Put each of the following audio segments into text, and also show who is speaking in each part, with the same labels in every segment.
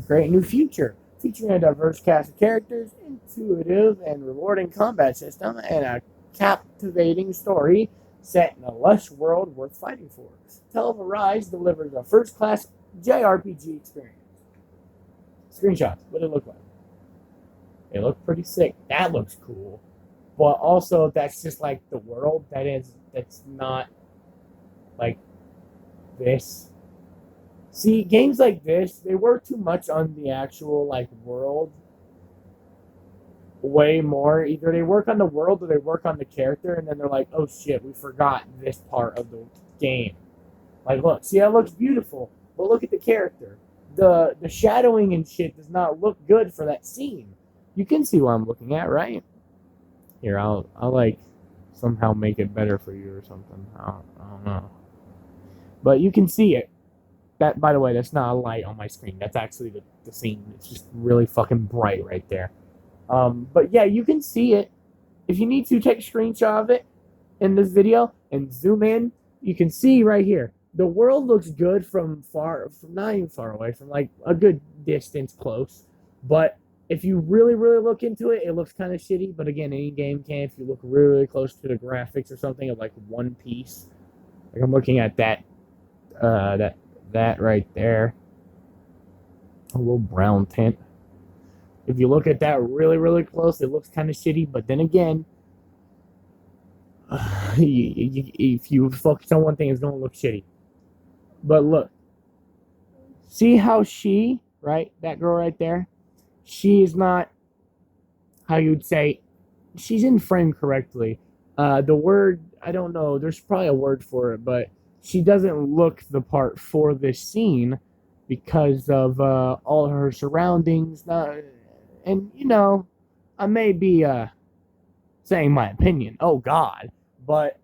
Speaker 1: create a new future featuring a diverse cast of characters, intuitive and rewarding combat system, and a captivating story set in a lush world worth fighting for. Tale of Arise delivers a first-class JRPG experience. Screenshots. What did it look like? It looked pretty sick. That looks cool. But also, that's just like the world that's not like this. See, games like this, they work too much on the actual like world way more. Either they work on the world or they work on the character, and then they're like, oh shit, we forgot this part of the game. Like, look, see, that looks beautiful, but look at the character. The shadowing and shit does not look good for that scene. You can see what I'm looking at, right? Here, I'll like somehow make it better for you or something. I don't know. But you can see it. That, by the way, that's not a light on my screen. That's actually the scene. It's just really fucking bright right there. But yeah, you can see it. If you need to, take a screenshot of it in this video and zoom in. You can see right here. The world looks good from not even far away, from like a good distance close. But if you really, really look into it, it looks kind of shitty. But again, any game can if you look really, really close to the graphics or something of like One Piece. Like I'm looking at that right there. A little brown tint. If you look at that really, really close, it looks kind of shitty. But then again, if you focus on one thing, it's going to look shitty. But look. See how she, right? That girl right there? She is not, how you'd say, she's in frame correctly. The word, I don't know. There's probably a word for it. But she doesn't look the part for this scene because of all her surroundings. And, you know, I may be saying my opinion. Oh, God. But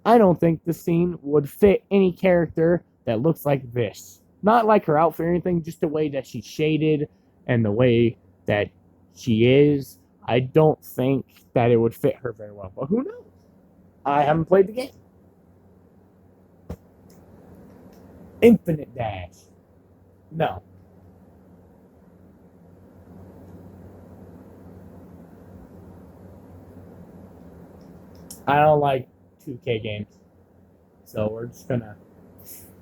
Speaker 1: I don't think the scene would fit any character that looks like this. Not like her outfit or anything, just the way that she's shaded and the way that she is. I don't think that it would fit her very well. But who knows? I haven't played the game. Infinite Dash. No. I don't like 2K games. So we're just gonna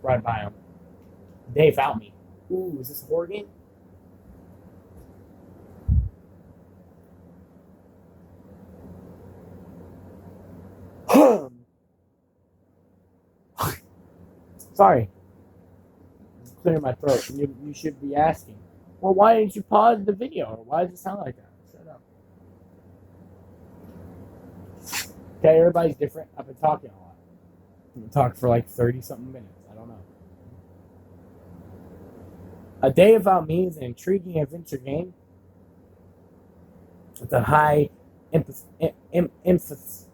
Speaker 1: ride by them. They found me. Ooh, is this a horror game? Sorry. I'm clearing my throat. You should be asking, well, why didn't you pause the video? Or why does it sound like that? Shut up. Okay, everybody's different. I've been talking a lot. I've been talking for like 30-something minutes. I don't know. A Day Without Me is an intriguing adventure game with a high emphasis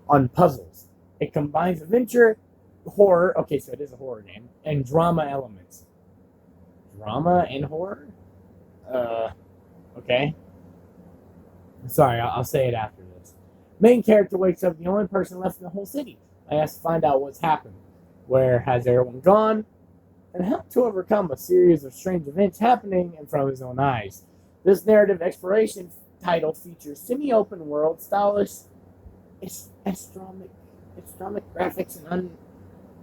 Speaker 1: on puzzles. It combines adventure, horror, okay, so it is a horror game, and drama elements. Drama and horror? Okay. Sorry, I'll say it after this. Main character wakes up the only person left in the whole city. I has to find out what's happened. Where has everyone gone? And help to overcome a series of strange events happening in front of his own eyes. This narrative exploration title features semi-open world, stylish, astronomic graphics, and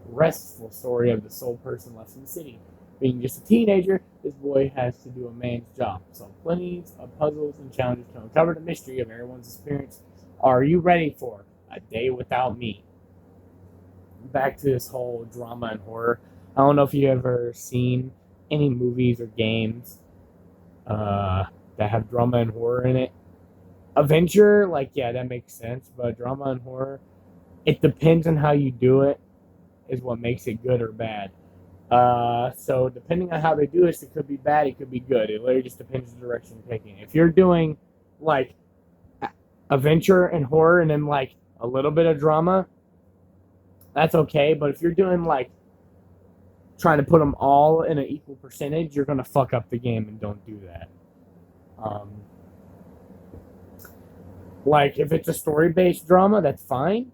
Speaker 1: unrestful story of the sole person left in the city. Being just a teenager, this boy has to do a man's job. So plenty of puzzles and challenges to uncover the mystery of everyone's experience. Are you ready for A Day Without Me? Back to this whole drama and horror. I don't know if you've ever seen any movies or games that have drama and horror in it. Adventure, like, yeah, that makes sense. But drama and horror, it depends on how you do it, is what makes it good or bad. So depending on how they do this, it could be bad, it could be good. It literally just depends on the direction you're taking. If you're doing, like, adventure and horror and then, like, a little bit of drama, that's okay. But if you're doing, like, trying to put them all in an equal percentage, you're going to fuck up the game, and don't do that. Like, if it's a story-based drama, that's fine,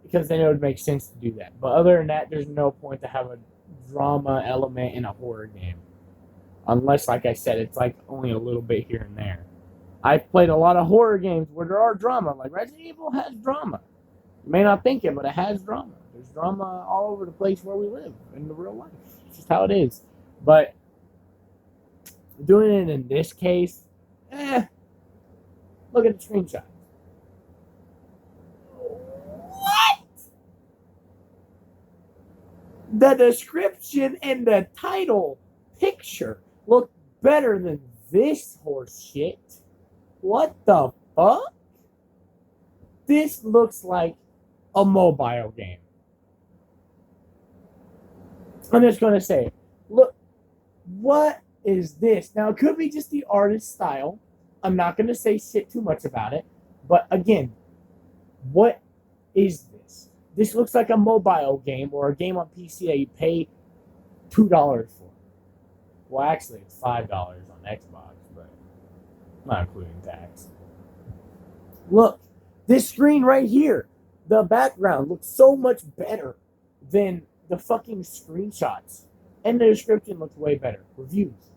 Speaker 1: because then it would make sense to do that. But other than that, there's no point to have a drama element in a horror game. Unless, like I said, it's like only a little bit here and there. I've played a lot of horror games where there are drama. Like Resident Evil has drama. You may not think it, but it has drama. There's drama all over the place where we live in the real life. It's just how it is. But doing it in this case, look at the screenshot. What? The description and the title picture look better than this horse shit. What the fuck? This looks like a mobile game. I'm just going to say, look, what is this? Now, it could be just the artist style. I'm not going to say shit too much about it. But again, what is this? This looks like a mobile game or a game on PC that you pay $2 for. Well, actually, it's $5 on Xbox, but not including tax. Look, this screen right here, the background looks so much better than the fucking screenshots. And the description looks way better. Reviews.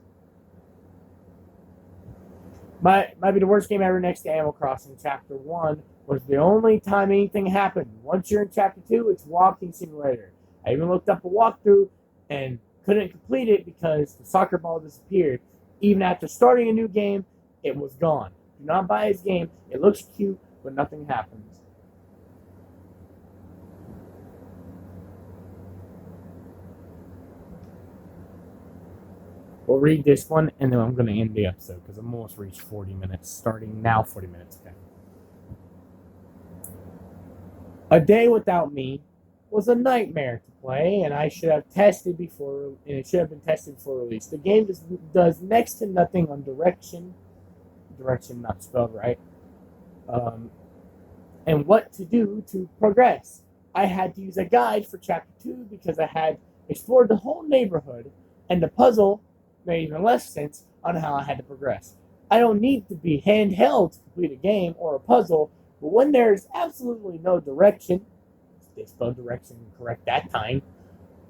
Speaker 1: Might be the worst game ever next to Animal Crossing. Chapter 1 was the only time anything happened. Once you're in Chapter 2, it's walking simulator. I even looked up a walkthrough and couldn't complete it because the soccer ball disappeared. Even after starting a new game, it was gone. Do not buy his game. It looks cute, but nothing happens. We'll read this one, and then I'm going to end the episode because I'm almost reached 40 minutes. Starting now, 40 minutes. Okay. A day without me was a nightmare to play, and I should have tested before, and it should have been tested before release. The game does next to nothing on direction not spelled right, and what to do to progress. I had to use a guide for Chapter 2 because I had explored the whole neighborhood, and the puzzle made even less sense on how I had to progress. I don't need to be handheld to complete a game or a puzzle, but when there's absolutely no direction, they spelled direction correct that time,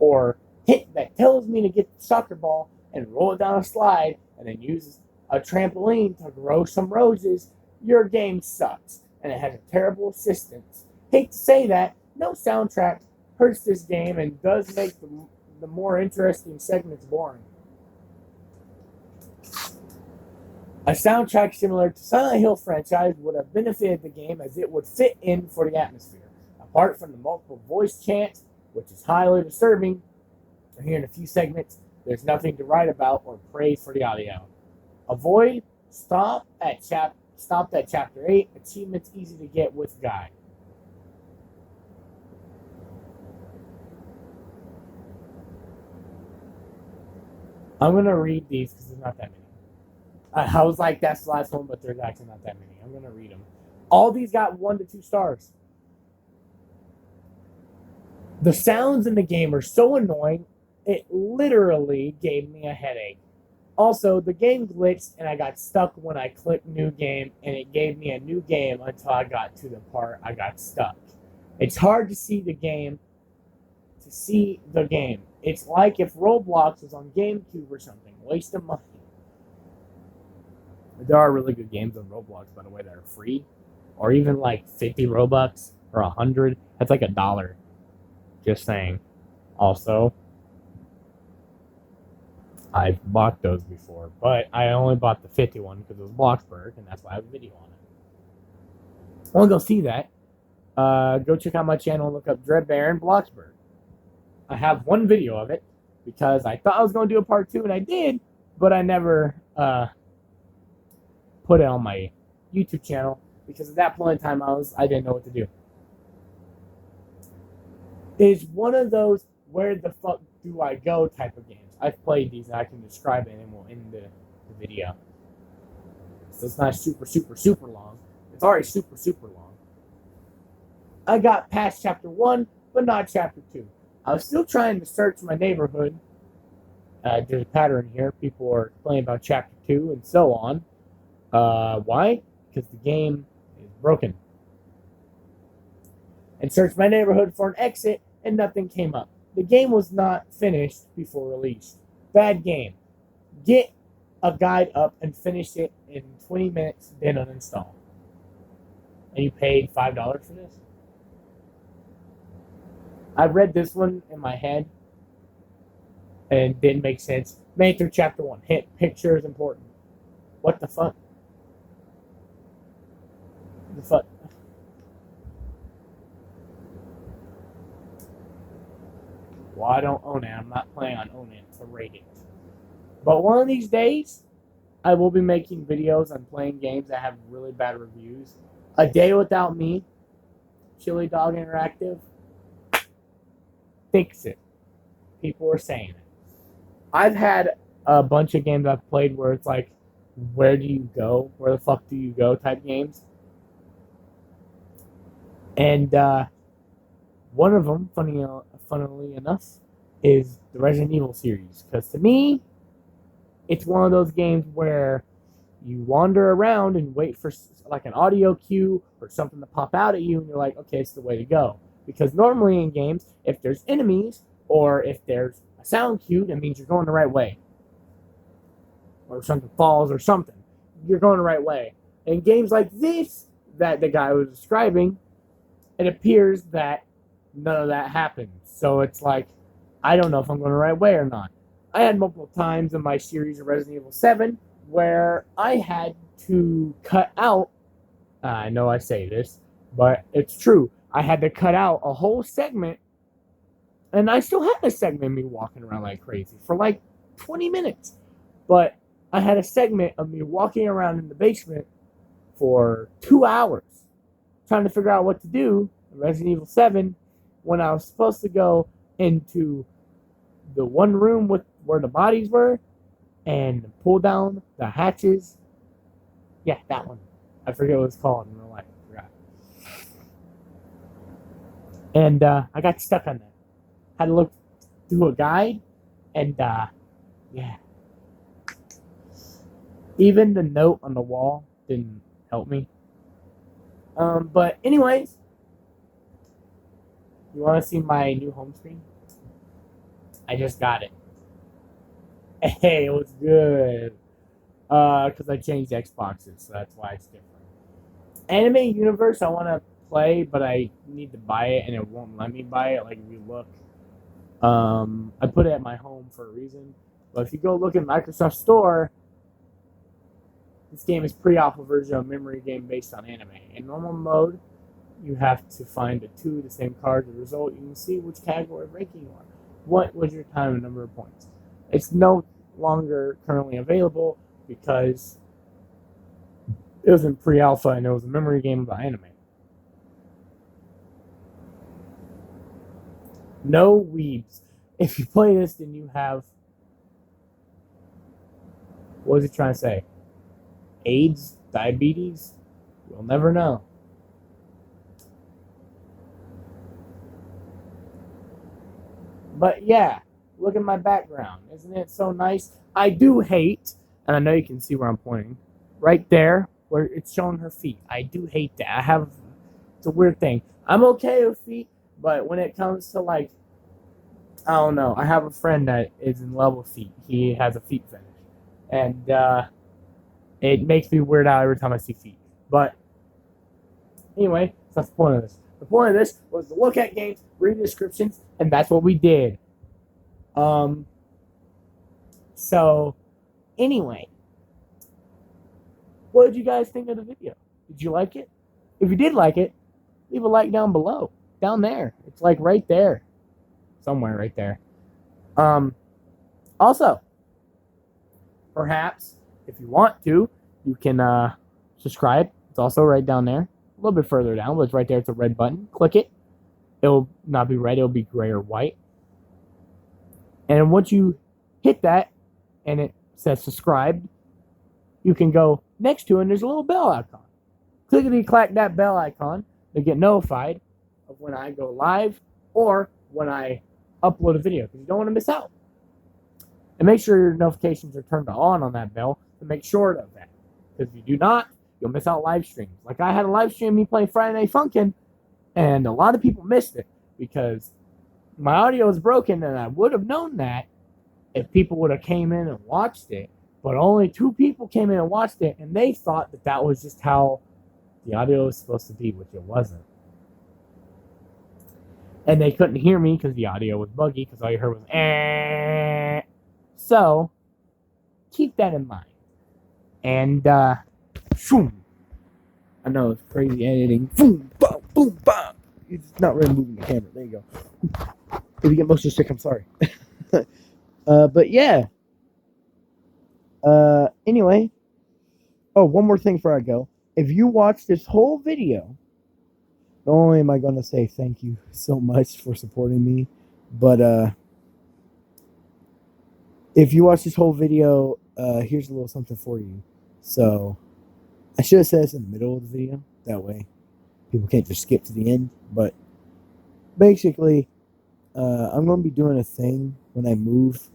Speaker 1: or hit that tells me to get the soccer ball and roll it down a slide and then use a trampoline to grow some roses, your game sucks and it has a terrible assistance. Hate to say that, no soundtrack hurts this game and does make the more interesting segments boring. A soundtrack similar to Silent Hill franchise would have benefited the game as it would fit in for the atmosphere. Apart from the multiple voice chants, which is highly disturbing, here in a few segments, there's nothing to write about or praise for the audio. Avoid stopped at chapter 8. Achievements easy to get with guide. I'm going to read these because there's not that many. I was like, that's the last one, but there's actually not that many. I'm going to read them. All these got 1 to 2 stars. The sounds in the game are so annoying, it literally gave me a headache. Also, the game glitched and I got stuck when I clicked new game, and it gave me a new game until I got to the part I got stuck. It's hard to see the game. It's like if Roblox was on GameCube or something. Waste of money. There are really good games on Roblox, by the way, that are free, or even like 50 Robux or 100. That's like $1. Just saying. Also, I've bought those before, but I only bought the 50 one because it was Bloxburg, and that's why I have a video on it. I want to go see that. Go check out my channel and look up Dread Baron Bloxburg. I have one video of it because I thought I was going to do a part 2, and I did, but I never put it on my YouTube channel because at that point in time I didn't know what to do. It's one of those where the fuck do I go type of games. I've played these and I can describe it and we'll end the video. So it's not super, super, super long. It's already super, super long. I got past chapter 1, but not chapter 2. I was still trying to search my neighborhood. There's a pattern here. People are complaining about chapter 2 and so on. Why? Because the game is broken. And searched my neighborhood for an exit, and nothing came up. The game was not finished before release. Bad game. get a guide up and finish it in 20 minutes, then uninstall. And you paid $5 for this? I read this one in my head and it didn't make sense. Made through chapter 1. Hit picture is important. What the fuck? The fuck? Well, I don't own it. I'm not planning on owning it to rate it. But one of these days, I will be making videos on playing games that have really bad reviews. A Day Without Me, Chili Dog Interactive, fix it. People are saying it. I've had a bunch of games I've played where it's like, where do you go? Where the fuck do you go type games. And one of them, funnily enough, is the Resident Evil series. Because to me, it's one of those games where you wander around and wait for like an audio cue or something to pop out at you, and you're like, okay, it's the way to go. Because normally in games, if there's enemies or if there's a sound cue, that means you're going the right way. Or something falls or something. You're going the right way. In games like this that the guy was describing, it appears that none of that happens. So it's like, I don't know if I'm going the right way or not. I had multiple times in my series of Resident Evil 7 where I had to cut out, I know I say this, but it's true. I had to cut out a whole segment, and I still had a segment of me walking around like crazy for like 20 minutes. But I had a segment of me walking around in the basement for 2 hours trying to figure out what to do in Resident Evil 7 when I was supposed to go into the one room with where the bodies were and pull down the hatches. Yeah, that one. I forget what it's called in real life. I forgot. And I got stuck on that. Had to look through a guide, and yeah. Even the note on the wall didn't help me. But anyways, you want to see my new home screen? I just got it. Hey, it was good. Because I changed Xboxes, so that's why it's different. Anime Universe, I want to play, but I need to buy it, and it won't let me buy it. Like, if you look, I put it at my home for a reason. But if you go look at Microsoft Store, this game is pre-alpha version of a memory game based on anime. In normal mode, you have to find the same card. The result, you can see which category of ranking you are. What was your time and number of points? It's no longer currently available because it was in pre-alpha and it was a memory game about anime. No weebs. If you play this, then you have... What was he trying to say? AIDS? Diabetes? We'll never know. But yeah, look at my background. Isn't it so nice? I do hate, and I know you can see where I'm pointing, right there where it's showing her feet. I do hate that. It's a weird thing. I'm okay with feet, but when it comes to like, I don't know. I have a friend that is in love with feet. He has a feet fetish. And it makes me weird out every time I see feet. But anyway, that's the point of this. The point of this was to look at games, read descriptions, and that's what we did. So, anyway, what did you guys think of the video? Did you like it? If you did like it, leave a like down below. Down there. It's like right there. Somewhere right there. Also, perhaps, if you want to, you can subscribe. It's also right down there. A little bit further down, but it's right there. It's a red button. Click it. It'll not be red. It'll be gray or white. And once you hit that and it says subscribed, you can go next to it and there's a little bell icon. Clickety-clack that bell icon to get notified of when I go live or when I upload a video, because you don't want to miss out. And make sure your notifications are turned on that bell to make sure of that. Because if you do not, you'll miss out live streams. Like I had a live stream of me playing Friday Night Funkin', and a lot of people missed it because my audio is broken, and I would have known that if people would have came in and watched it. But only 2 people came in and watched it, and they thought that that was just how the audio was supposed to be, which it wasn't. And they couldn't hear me because the audio was buggy, because all you heard was eh. So, keep that in mind. And, shoom. I know it's crazy editing. Boom, boom, boom, boom. It's not really moving the camera. There you go. If you get motion sick, I'm sorry. But yeah. Anyway. Oh, one more thing before I go. If you watch this whole video, not only am I going to say thank you so much for supporting me, but if you watch this whole video, here's a little something for you. So, I should have said this in the middle of the video. That way, people can't just skip to the end. But basically, I'm going to be doing a thing when I move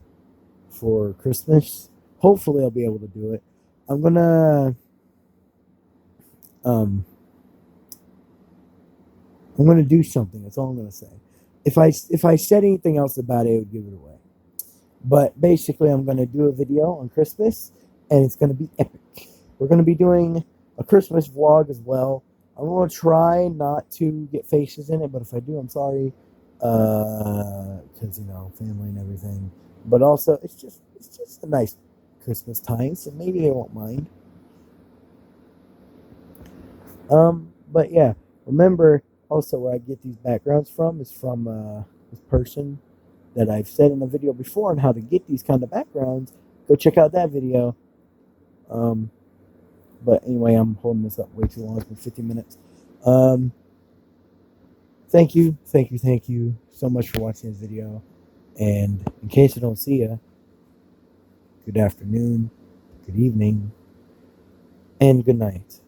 Speaker 1: for Christmas. Hopefully, I'll be able to do it. I'm going to do something. That's all I'm going to say. If I said anything else about it, it would give it away. But basically, I'm going to do a video on Christmas, and it's going to be epic. We're going to be doing a Christmas vlog as well. I'm going to try not to get faces in it, but if I do, I'm sorry. Because, family and everything. But also, it's just a nice Christmas time, so maybe they won't mind. But yeah, remember also where I get these backgrounds from is from this person that I've said in a video before on how to get these kind of backgrounds. Go check out that video. But anyway, I'm holding this up way too long. It's been 50 minutes. Thank you so much for watching this video. And in case I don't see you, good afternoon, good evening, and good night.